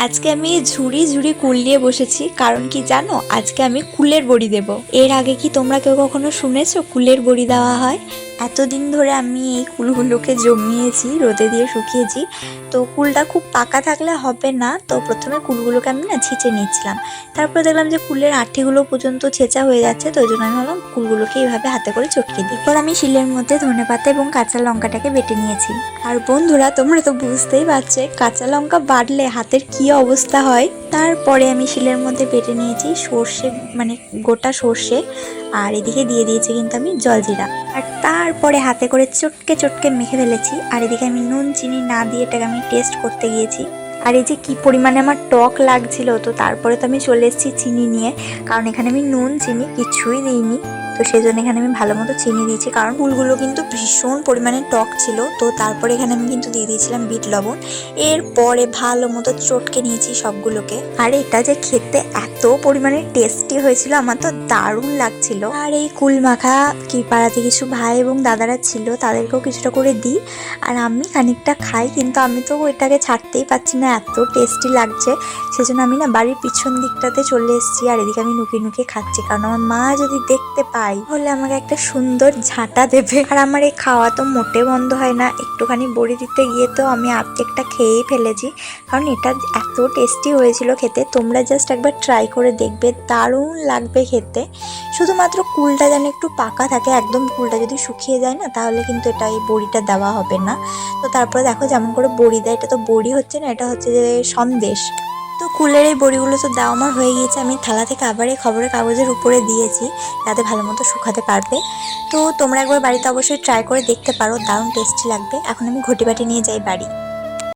আজকে আমি ঝুড়ি ঝুড়ি কুল নিয়ে বসেছি, কারণ কি জানো, আজকে আমি কুলের বড়ি দেব। এর আগে কি তোমরা কেউ কখনো শুনেছো কুলের বড়ি দেওয়া হয়? এতদিন ধরে আমি এই কুলগুলোকে জমিয়েছি, রোদে দিয়ে শুকিয়েছি। তো কুলটা খুব পাকা থাকলে হবে না, তো প্রথমে কুলগুলোকে আমি না ছেঁচে নিচ্ছিলাম। তারপর দেখলাম যে কুলের আঠিগুলো পর্যন্ত ছেঁচা হয়ে যাচ্ছে, তো ওই জন্য আমি ভাবলাম কুলগুলোকে এইভাবে হাতে করে চটকে দিই। এরপর আমি শিলের মধ্যে ধনেপাতা এবং কাঁচা লঙ্কাটাকে বেটে নিয়েছি। আর বন্ধুরা, তোমরা তো বুঝতেই পারছো কাঁচা লঙ্কা বাটলে হাতের কি অবস্থা হয়। তারপরে আমি শিলের মধ্যে বেটে নিয়েছি সর্ষে, মানে গোটা সর্ষে, আর এদিকে দিয়ে দিয়েছি কিন্তু আমি জলজিরা। আর তারপরে হাতে করে চটকে চটকে মেখে ফেলেছি। আর এদিকে আমি নুন চিনি না দিয়ে এটাকে আমি টেস্ট করতে গিয়েছি। আর এই যে কি পরিমাণে আমার টক লাগছিল, তো তারপরে তো আমি চলে এসেছি চিনি নিয়ে, কারণ এখানে আমি নুন চিনি কিছুই দিইনি। তো সেই জন্য এখানে আমি ভালো মতো চিনি দিয়েছি, কারণ ফুলগুলো কিন্তু ভীষণ পরিমাণে টক ছিল। তো তারপরে এখানে আমি কিন্তু দিয়ে দিয়েছিলাম বিট লবণ। এরপরে ভালো মতো চটকে নিয়েছি সবগুলোকে। আর এটা যে খেতে এত পরিমাণে টেস্টি হয়েছিল, আমার তো দারুণ লাগছিল। আর এই কুল মাখা কি পাড়াতে কিছু ভাই এবং দাদারা ছিল, তাদেরকেও কিছুটা করে দিই। আর আমি খানিকটা খাই, কিন্তু আমি তো এটাকে ছাড়তেই পারছি না, এত টেস্টি লাগছে। সেজন্য আমি না বাড়ির পিছন দিকটাতে চলে এসেছি, আর এদিকে আমি নুকিয়ে নুকিয়ে খাচ্ছি, কারণ আমার মা যদি দেখতে পায় তাহলে আমাকে একটা সুন্দর ঝাঁটা দেবে। আর আমার এই খাওয়া তো মোটে বন্ধ হয় না, একটুখানি বড়ি দিতে গিয়ে তো আমি অর্ধেকটা খেয়েই ফেলেছি, কারণ এটা এত টেস্টি হয়েছিল খেতে। তোমরা জাস্ট একবার ট্রাই করে দেখবে, দারুণ লাগবে খেতে। শুধুমাত্র কুলটা যেন একটু পাকা থাকে, একদম কুলটা যদি শুকিয়ে যায় না, তাহলে কিন্তু এটা এই বড়িটা দেওয়া হবে না। তো তারপরে দেখো যেমন করে বড়ি দেয়, এটা তো বড়ি হচ্ছে না, এটা হচ্ছে যে সন্দেশ। তো কুলের এই বড়িগুলো তো দেওয়া আমার হয়ে গিয়েছে, আমি থালা থেকে আবার এই খবরের কাগজের উপরে দিয়েছি, যাতে ভালো মতো শুকাতে পারবে। তো তোমরা একবার বাড়িতে অবশ্যই ট্রাই করে দেখতে পারো, দারুণ টেস্টি লাগবে। এখন আমি ঘটি বাটি নিয়ে যাই বাড়ি।